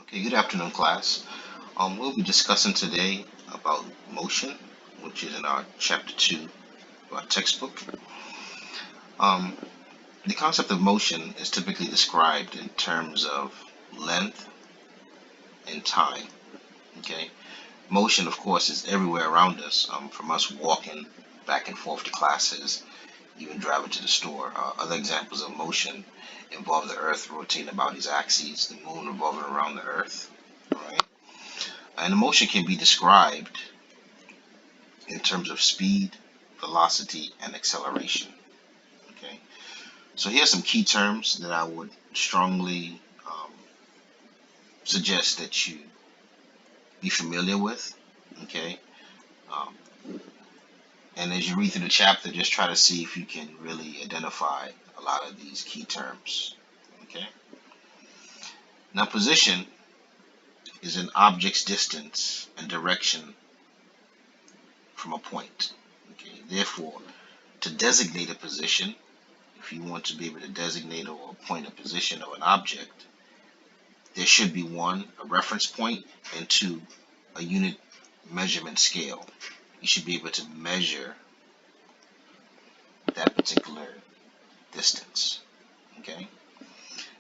Okay, good afternoon, class. We'll be discussing today about motion, which is in our chapter 2 of our textbook. Um, the concept of motion is typically described in terms of length and time. Okay, motion, of course, is everywhere around us, from us walking back and forth to classes, even driving to the store. Other examples of motion involve the Earth rotating about its axis, the moon revolving around the Earth. All right. And the motion can be described in terms of speed, velocity, and acceleration. Okay, so here's some key terms that I would strongly suggest that you be familiar with. Okay, um, and as you read through the chapter, just try to see if you can really identify a lot of these key terms. Okay, now position is an object's distance and direction from a point. Okay, therefore, to designate a position, if you want to be able to designate or point a position of an object, there should be one, a reference point, and two, a unit measurement scale. You should be able to measure that particular distance. Okay.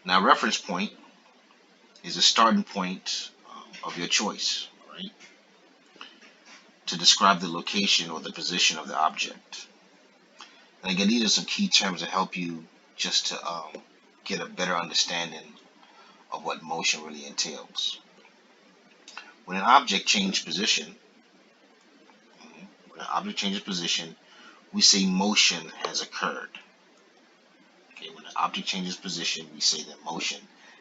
Now, reference point is a starting point of your choice, right, to describe the location or the position of the object. And again, these are some key terms that help you just to get a better understanding of what motion really entails. When an object changes position, we say motion has occurred. Okay, when an object changes position, we say that motion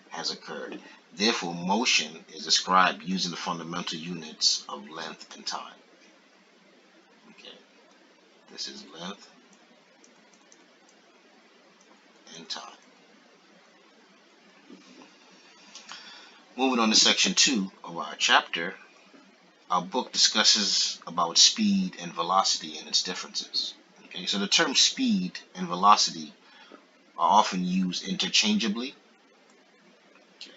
has occurred. Therefore, motion is described using the fundamental units of length and time. Okay, this is length and time. Moving on to section 2 of our chapter, our book discusses about speed and velocity and its differences. Okay, so the term speed and velocity are often used interchangeably. Okay.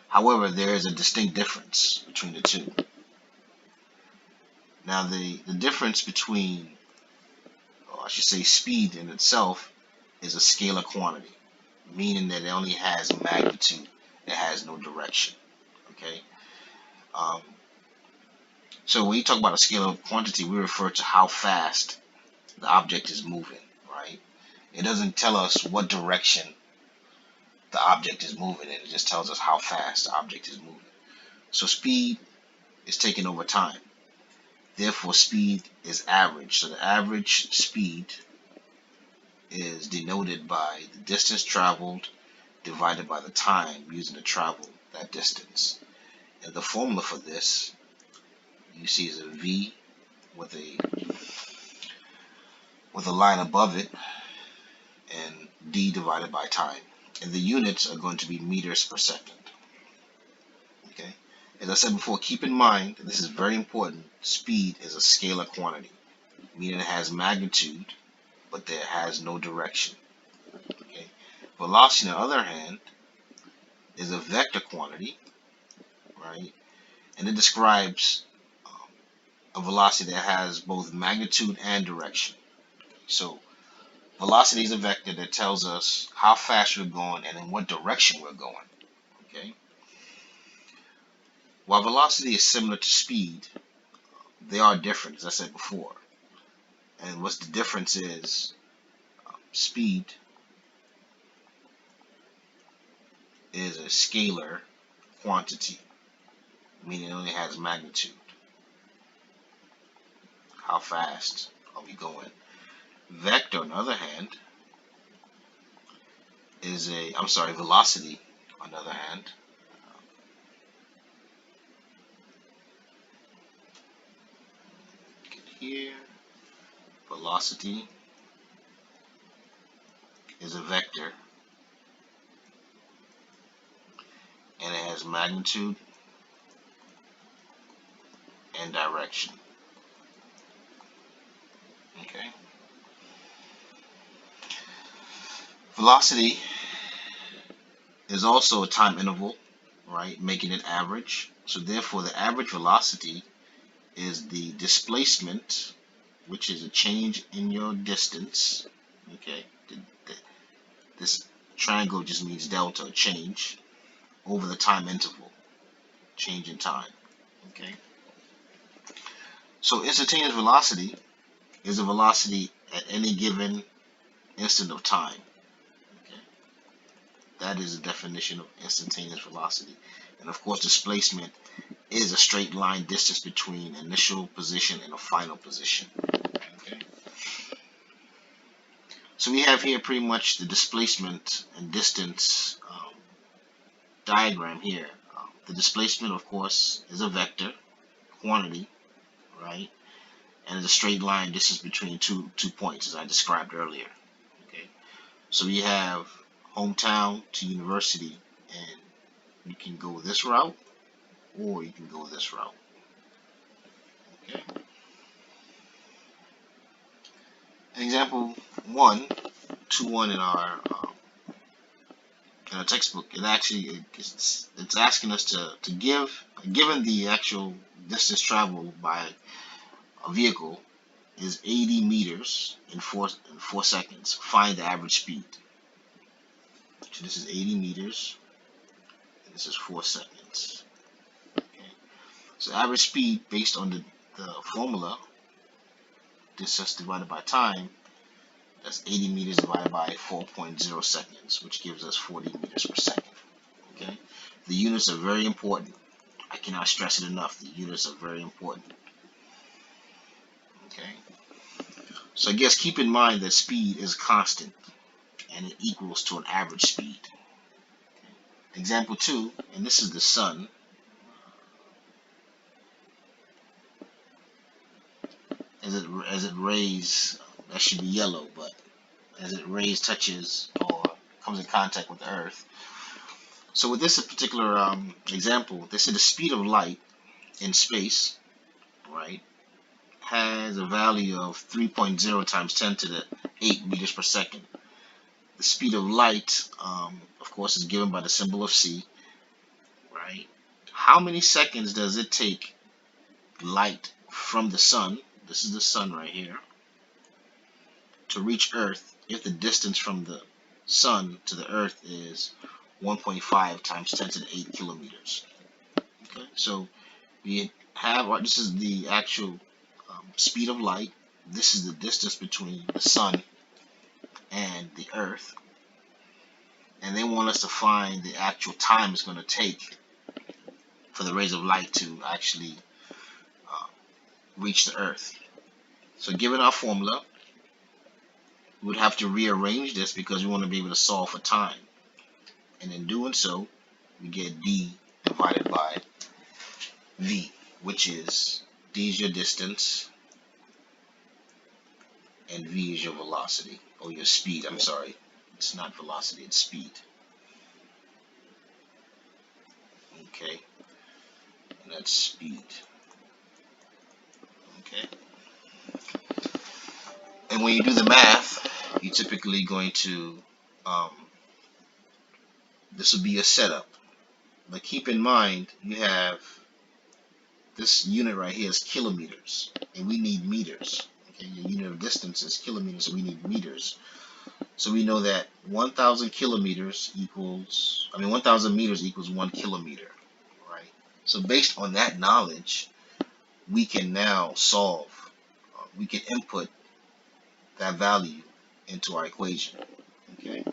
However, there is a distinct difference between the two. Now, the difference between, or I should say, speed in itself is a scalar quantity, meaning that it only has magnitude, it has no direction. Okay. Um, so when you talk about a scalar quantity, we refer to how fast the object is moving, right? It doesn't tell us what direction the object is moving in. It just tells us how fast the object is moving. So speed is taken over time. Therefore, speed is average. So the average speed is denoted by the distance traveled divided by the time using to travel that distance. And the formula for this you see is a V with a line above it and D divided by time. And the units are going to be meters per second. Okay. As I said before, keep in mind, this is very important, speed is a scalar quantity, meaning it has magnitude, but there has no direction. Okay. Velocity, on the other hand, is a vector quantity, right? And it describes a velocity that has both magnitude and direction. So velocity is a vector that tells us how fast we're going and in what direction we're going. Okay. While velocity is similar to speed, they are different, as I said before. And what's the difference is speed is a scalar quantity, meaning it only has magnitude. How fast are we going? Vector, on the other hand, velocity, on the other hand, here, velocity is a vector, and it has magnitude and direction. Okay. Velocity is also a time interval, right, making it average. So therefore, the average velocity is the displacement, which is a change in your distance. Okay, this triangle just means delta, change, over the time interval, change in time. Okay, so instantaneous velocity is a velocity at any given instant of time. Okay, that is the definition of instantaneous velocity. And of course, displacement is a straight line distance between initial position and a final position. Okay, so we have here pretty much the displacement and distance diagram here. The displacement, of course, is a vector quantity, right? And it's a straight line distance between two points, as I described earlier. Okay, so we have hometown to university, and you can go this route, or you can go this route. Okay. Example 1, 2-1 in our textbook, it's asking us to give, given the actual distance traveled by a vehicle is 80 meters in 4 seconds. Find the average speed. So this is 80 meters, and this is 4 seconds. Okay. So average speed based on the formula, distance divided by time, that's 80 meters divided by 4.0 seconds, which gives us 40 meters per second. Okay. The units are very important. I cannot stress it enough. The units are very important. Okay. So I guess keep in mind that speed is constant and it equals to an average speed. Okay. Example 2, and this is the sun. As it rays, that should be yellow, but as it rays, touches, or comes in contact with the earth. So with this particular example, they said the speed of light in space, right, has a value of 3.0 times 10 to the 8 meters per second. The speed of light, of course, is given by the symbol of c, right? How many seconds does it take light from the sun, this is the sun right here, to reach Earth if the distance from the sun to the Earth is 1.5 times 10 to the 8 kilometers? Okay, so we have, this is the actual speed of light. This is the distance between the sun and the Earth. And they want us to find the actual time it's going to take for the rays of light to actually reach the Earth. So given our formula, we would have to rearrange this because we want to be able to solve for time. And in doing so, we get d divided by v, which is d is your distance and v is your velocity, or your speed. I'm sorry, it's not velocity, it's speed. Okay, and that's speed. Okay, and when you do the math, you're typically going to this will be a setup, but keep in mind you have this unit right here is kilometers, and we need meters. Okay, your unit of distance is kilometers, so we need meters. So we know that 1,000 kilometers equals, 1,000 meters equals 1 kilometer, right? So based on that knowledge, we can now solve, we can input that value into our equation, okay?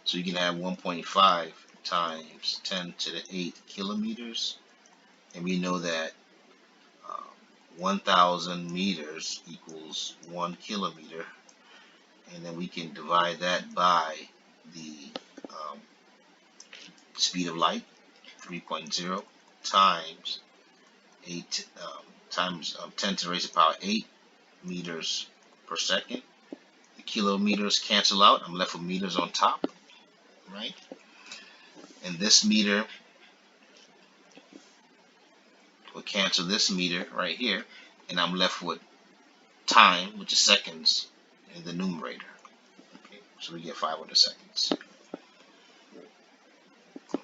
So you can have 1.5 times 10 to the 8 kilometers, and we know that 1,000 meters equals 1 kilometer, and then we can divide that by the speed of light, 3.0 times 8 times 10 to the raised to the power 8 meters per second. The kilometers cancel out. I'm left with meters on top, right? And this meter will cancel this meter right here, and I'm left with time, which is seconds, in the numerator. Okay, so we get 500 seconds.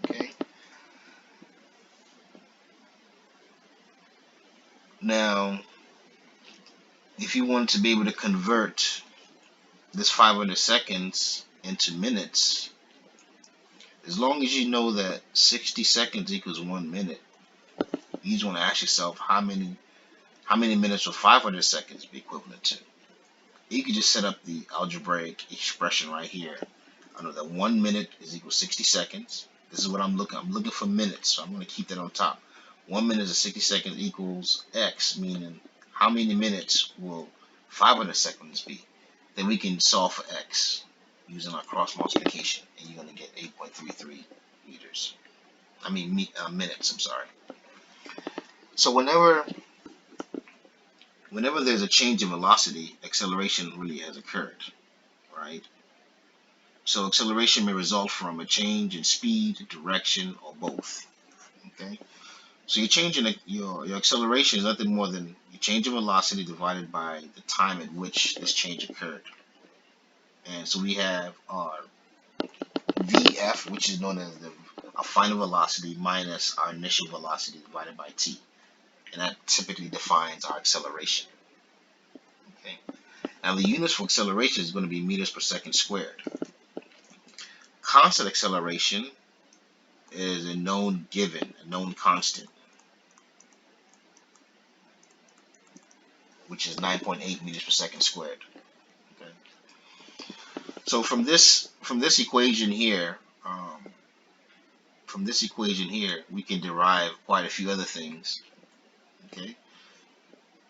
Okay. Now, if you wanted to be able to convert this 500 seconds into minutes, as long as you know that 60 seconds equals 1 minute, you just want to ask yourself how many minutes will 500 seconds be equivalent to. You could just set up the algebraic expression right here. I know that 1 minute is equal to 60 seconds. This is what I'm looking. I'm looking for minutes, so I'm going to keep that on top. 1 minute is 60 seconds equals x, meaning how many minutes will 500 seconds be? Then we can solve for x using our cross multiplication, and you're going to get 8.33 meters. Minutes. I'm sorry. So whenever there's a change in velocity, acceleration really has occurred, right? So acceleration may result from a change in speed, direction, or both. Okay. So you're changing your acceleration is nothing more than your change in velocity divided by the time at which this change occurred. And so we have our VF, which is known as our final velocity, minus our initial velocity divided by t. And that typically defines our acceleration. Okay. Now the units for acceleration is going to be meters per second squared. Constant acceleration is a known given, a known constant, which is 9.8 meters per second squared. Okay. So from this equation here, we can derive quite a few other things. Okay.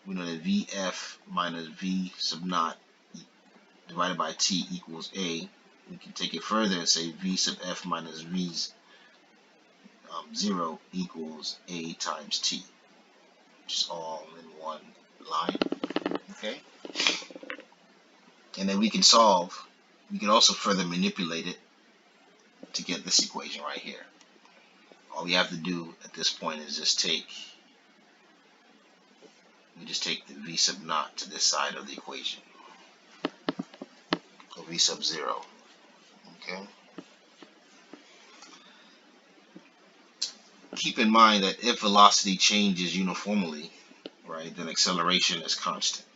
We know that VF minus V sub naught divided by T equals A. We can take it further and say V sub F minus V 0 equals A times T, which is all in one line. Okay. And then we can also further manipulate it to get this equation right here. All we have to do at this point is just take the V sub naught to this side of the equation, or V sub 0. Okay. Keep in mind that if velocity changes uniformly, right, then acceleration is constant.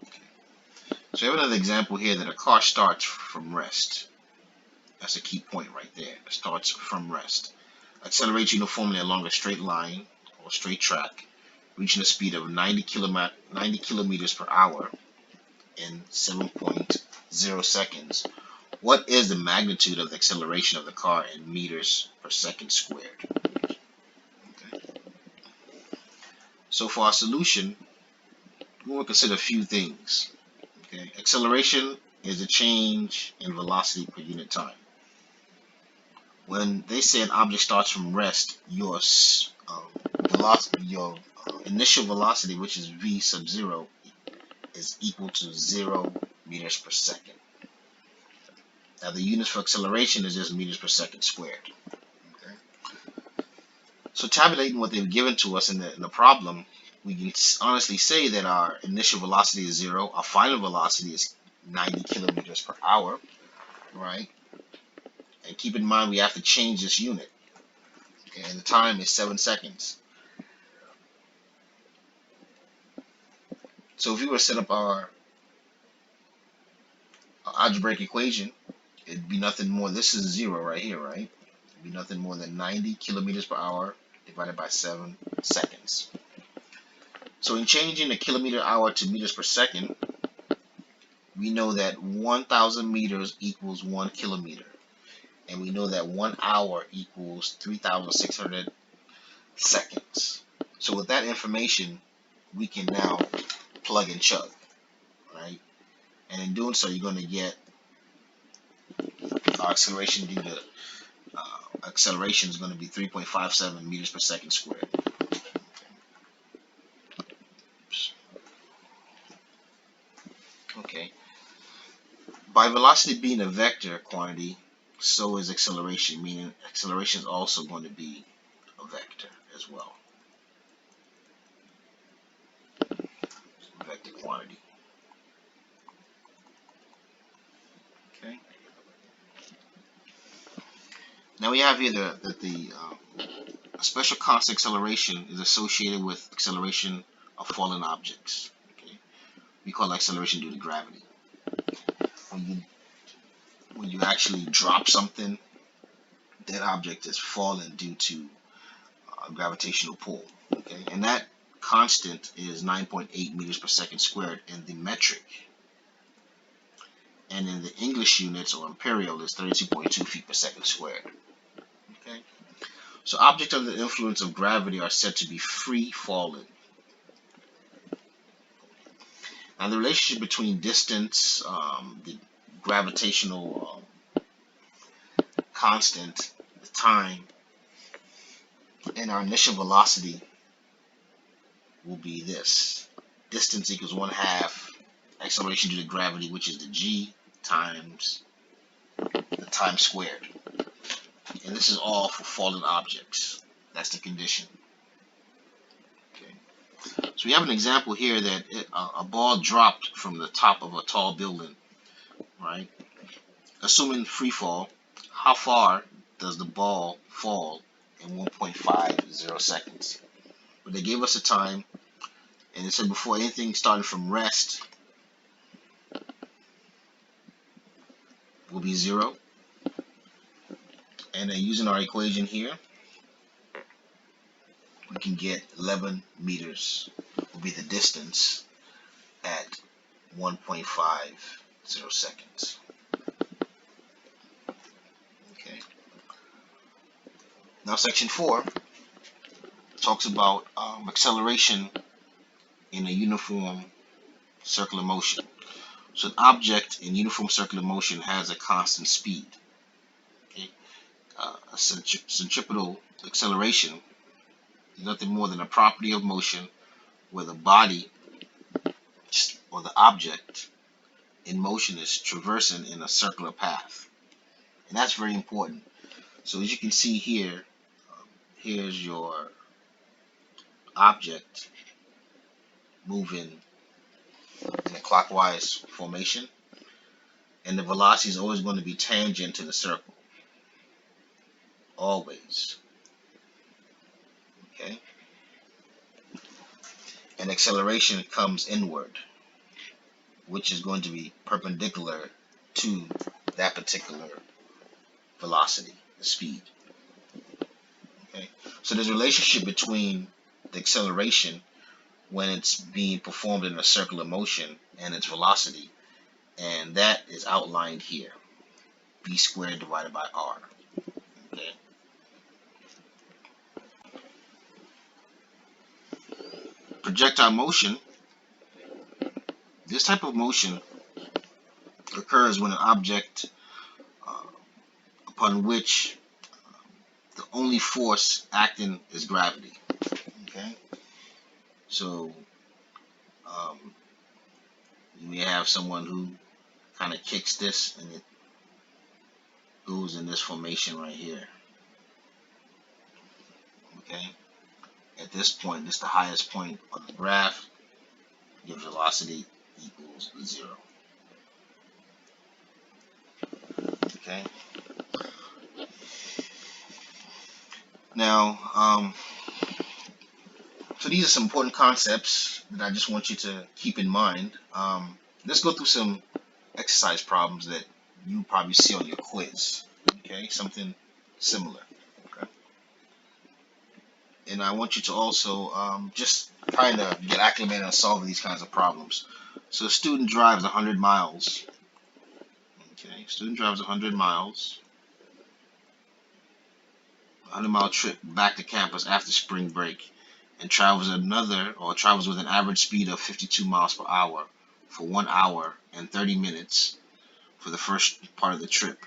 Okay. So we have another example here that a car starts from rest. That's a key point right there. It starts from rest. Accelerates uniformly along a straight line or straight track, reaching a speed of 90 kilometers per hour in 7.0 seconds. What is the magnitude of the acceleration of the car in meters per second squared? Okay. So for our solution, we will consider a few things. Okay. Acceleration is a change in velocity per unit time. When they say an object starts from rest, your initial velocity, which is v sub 0, is equal to 0 meters per second. Now the units for acceleration is just meters per second squared. Okay. So tabulating what they've given to us in the problem, we can honestly say that our initial velocity is 0, our final velocity is 90 kilometers per hour, right? And keep in mind we have to change this unit. Okay, and the time is 7 seconds. So if we were to set up our algebraic equation, it'd be nothing more. This is 0 right here, right? It'd be nothing more than 90 kilometers per hour divided by 7 seconds. So in changing the kilometer hour to meters per second, we know that 1,000 meters equals 1 kilometer. And we know that 1 hour equals 3,600 seconds. So with that information, we can now plug and chug, right? And in doing so, you're going to get our acceleration due to acceleration is going to be 3.57 meters per second squared. Okay. By velocity being a vector quantity, so is acceleration, meaning acceleration is also going to be a vector as well. Vector quantity. Okay. Now we have here that the A special constant acceleration is associated with acceleration of fallen objects. Okay? We call that acceleration due to gravity. When you actually drop something, that object is fallen due to gravitational pull. Okay? And that constant is 9.8 meters per second squared in the metric. And in the English units or imperial is 32.2 feet per second squared. Okay? So objects under the influence of gravity are said to be free falling. Now the relationship between distance, the gravitational constant, the time, and our initial velocity will be this. Distance equals 1/2 acceleration due to gravity, which is the g times the time squared. And this is all for fallen objects. That's the condition. Okay. So we have an example here that a ball dropped from the top of a tall building, right? Assuming free fall, how far does the ball fall in 1.50 seconds? But they gave us a time, and it said before anything starting from rest will be 0. And then using our equation here, we can get 11 meters will be the distance at 1.50 seconds. Okay. Now section 4 talks about acceleration in a uniform circular motion. So an object in uniform circular motion has a constant speed. Okay. A centripetal acceleration is nothing more than a property of motion where the body or the object in motion is traversing in a circular path. And that's very important. So as you can see here, here's your object moving in a clockwise formation, and the velocity is always going to be tangent to the circle. Always. Okay? And acceleration comes inward, which is going to be perpendicular to that particular velocity, the speed. Okay? So there's a relationship between the acceleration when it's being performed in a circular motion and its velocity, and that is outlined here, v squared divided by r. Okay? Projectile motion, this type of motion occurs when an object upon which the only force acting is gravity. Okay? So you may have someone who kind of kicks this and it goes in this formation right here. Okay? At this point, this is the highest point of the graph. Your velocity equals 0. Okay? Now, so these are some important concepts that I just want you to keep in mind. Let's go through some exercise problems that you probably see on your quiz. Okay, something similar. Okay, and I want you to also just kind of get acclimated on solving these kinds of problems. So a student drives 100 miles. Okay, student drives 100 miles. 100-mile trip back to campus after spring break, and travels with an average speed of 52 miles per hour for 1 hour and 30 minutes for the first part of the trip.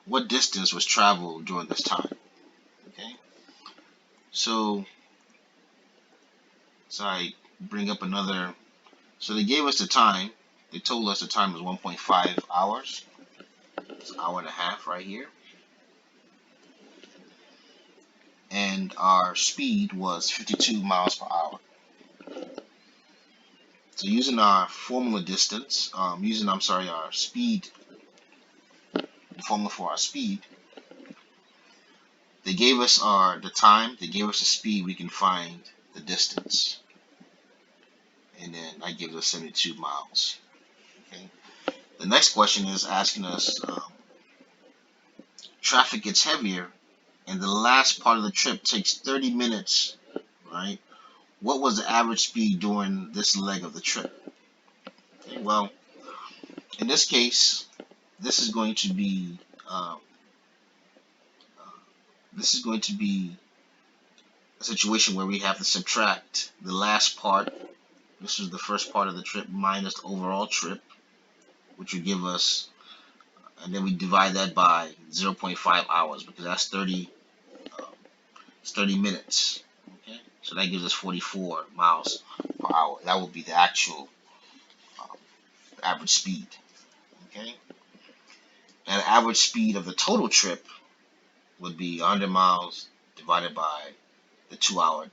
What distance was traveled during this time? Okay, so I bring up another. So they gave us the time. They told us the time was 1.5 hours. It's an hour and a half right here. And our speed was 52 miles per hour. So using our formula distance, our speed, the formula for our speed, They gave us the time, they gave us the speed, we can find the distance. And then that gives us 72 miles. Okay. The next question is asking us, traffic gets heavier and the last part of the trip takes 30 minutes, right? What was the average speed during this leg of the trip? Okay, well, in this case, this is going to be uh, a situation where we have to subtract the last part. This was the first part of the trip minus the overall trip, which would give us, and then we divide that by 0.5 hours because that's 30 minutes. Okay, so that gives us 44 miles per hour. That would be the actual average speed. Okay, and the average speed of the total trip would be 100 miles divided by the 2-hour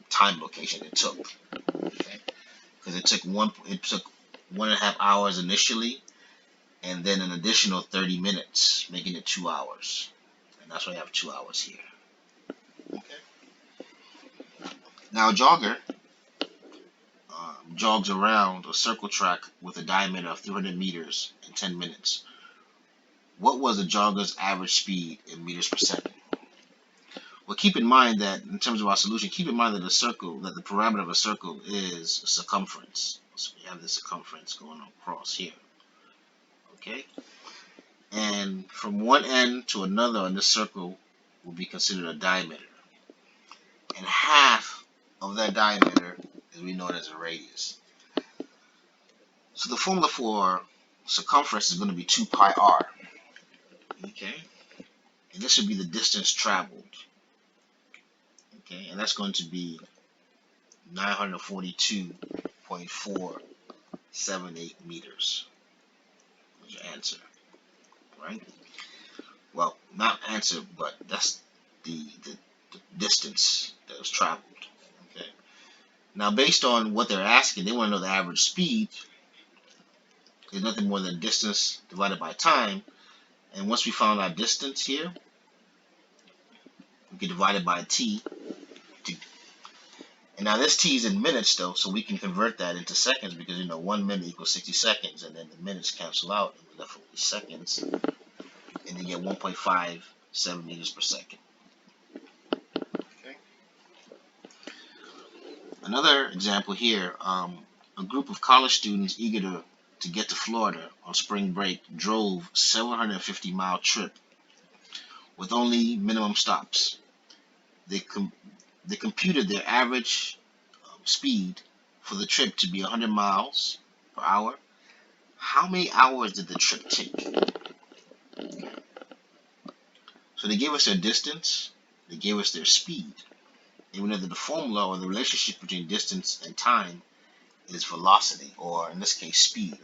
time location it took. Okay, because it took 1.5 hours initially, and then an additional 30 minutes, making it 2 hours. And that's why I have 2 hours here. Okay. Now, a jogger jogs around a circle track with a diameter of 300 meters in 10 minutes. What was the jogger's average speed in meters per second? Well, keep in mind that in terms of our solution, keep in mind that the parameter of a circle is circumference. So we have the circumference going across here. Okay? And from one end to another on this circle will be considered a diameter. And half of that diameter is we know as a radius. So the formula for circumference is going to be 2 pi r. Okay? And this would be the distance traveled. Okay? And that's going to be 942.478 meters. That's your answer. Right? Well, not answer, but that's the distance that was traveled. Okay. Now, based on what they're asking, they want to know the average speed. Is nothing more than distance divided by time. And once we found our distance here, we can divide it by t. And now this t is in minutes, though, so we can convert that into seconds because, 1 minute equals 60 seconds, and then the minutes cancel out, and we're left with seconds. And you get 1.57 meters per second. Okay. Another example here, a group of college students eager to get to Florida on spring break drove 750-mile trip with only minimum stops. They computed their average speed for the trip to be 100 miles per hour. How many hours did the trip take? So they gave us their distance, they gave us their speed. And we know that the formula or the relationship between distance and time is velocity, or in this case speed,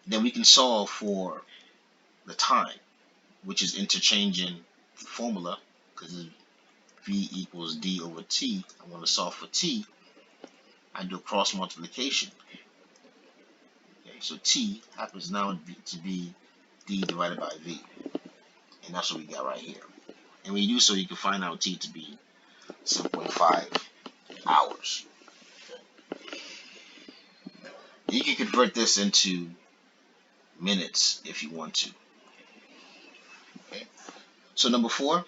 Then we can solve for the time, which is interchanging the formula, because v equals d over t. I want to solve for t. I do a cross multiplication. Okay, so t happens now to be d divided by v. And that's what we got right here. And when you do so, you can find out t to be 7.5 hours. Okay. You can convert this into minutes if you want to. Okay. So number 4,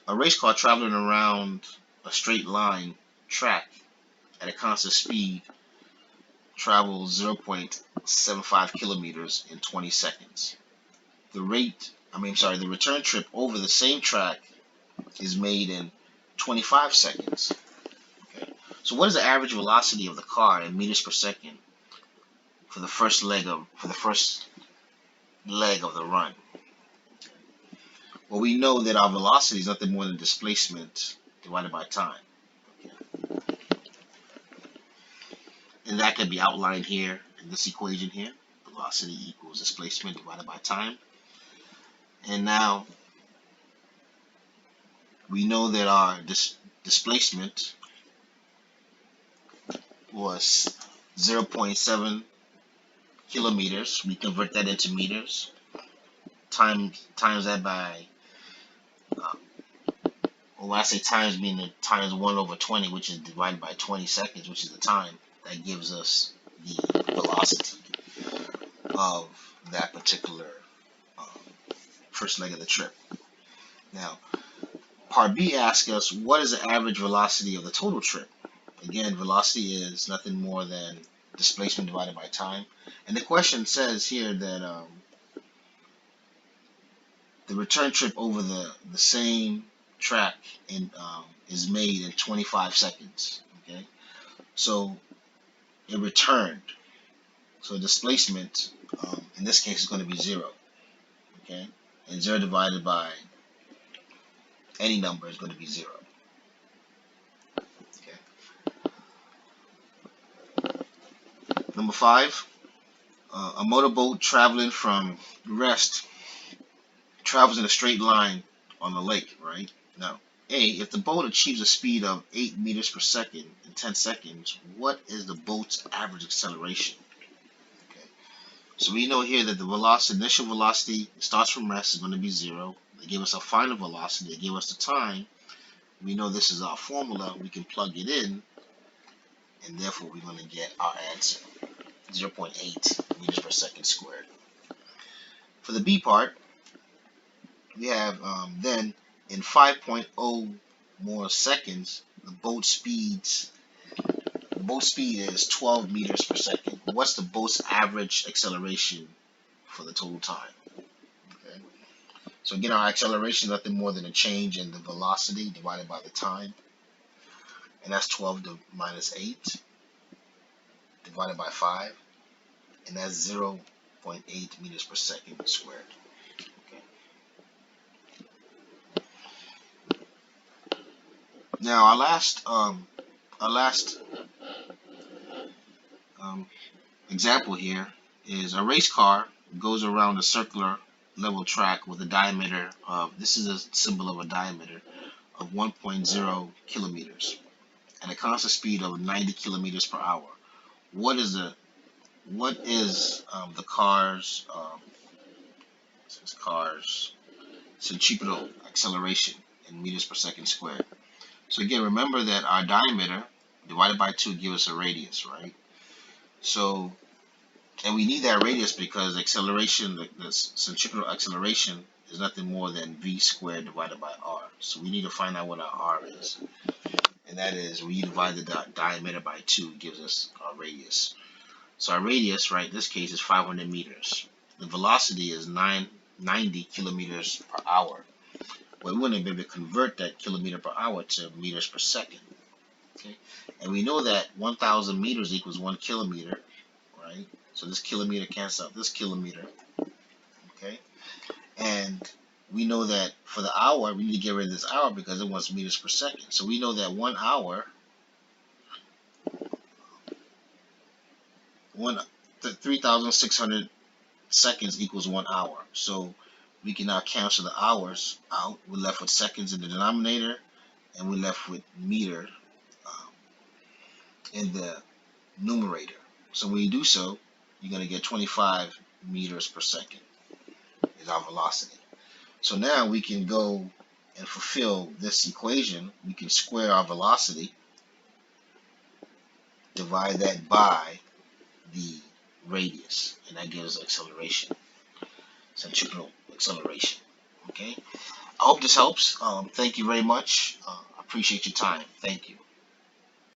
a race car traveling around a straight line track at a constant speed travels 0.75 kilometers in 20 seconds. The return trip over the same track is made in 25 seconds. Okay. So what is the average velocity of the car in meters per second for the first leg of the run? Well, we know that our velocity is nothing more than displacement divided by time. Okay. And that can be outlined here in this equation here. Velocity equals displacement divided by time. And now we know that our displacement was 0.7 kilometers. We convert that into meters times that by, well, when I say times, meaning times 1 over 20, which is divided by 20 seconds, which is the time, that gives us the velocity of that particular um, first leg of the trip. Now, part B asks us, what is the average velocity of the total trip? Again, velocity is nothing more than displacement divided by time. And the question says here that the return trip over the same track is made in 25 seconds. Okay, so it returned. So displacement in this case is going to be 0. Okay, and 0 divided by any number is going to be 0. Okay. Number 5, a motorboat traveling from rest travels in a straight line on the lake, right? Now, A, if the boat achieves a speed of 8 meters per second in 10 seconds, what is the boat's average acceleration? Okay. So we know here that the velocity, initial velocity starts from rest is going to be 0. They give us a final velocity. They give us the time. We know this is our formula. We can plug it in, and therefore we're going to get our answer, 0.8 meters per second squared. For the B part, we have then in 5.0 more seconds, the boat speed is 12 meters per second. What's the boat's average acceleration for the total time? Okay. So again, our acceleration is nothing more than a change in the velocity divided by the time, and that's 12 to minus 8 divided by 5, and that's 0.8 meters per second squared. Okay. Now our last example here is a race car goes around a circular level track with a diameter of, this is a symbol of a diameter of 1.0 kilometers and a constant speed of 90 kilometers per hour. What is the car's centripetal acceleration in meters per second squared? So again, remember that our diameter divided by 2 gives us a radius, right? So, and we need that radius because acceleration, the centripetal acceleration, is nothing more than v squared divided by r. So we need to find out what our r is. And that is, when you divide the diameter by 2, it gives us our radius. So our radius, right, in this case is 500 meters. The velocity is 90 kilometers per hour. Well, we want to be able to convert that kilometer per hour to meters per second. Okay? And we know that 1,000 meters equals 1 kilometer, right? So this kilometer cancels out this kilometer. Okay? And we know that for the hour, we need to get rid of this hour because it wants meters per second. So we know that 1 hour, 3,600 seconds equals 1 hour. So we can now cancel the hours out. We're left with seconds in the denominator, and we're left with meter in the numerator. So when you do so, you're going to get 25 meters per second is our velocity. So now we can go and fulfill this equation. We can square our velocity, divide that by the radius, and that gives acceleration, centripetal acceleration. Okay. I hope this helps. Thank you very much. I appreciate your time. Thank you.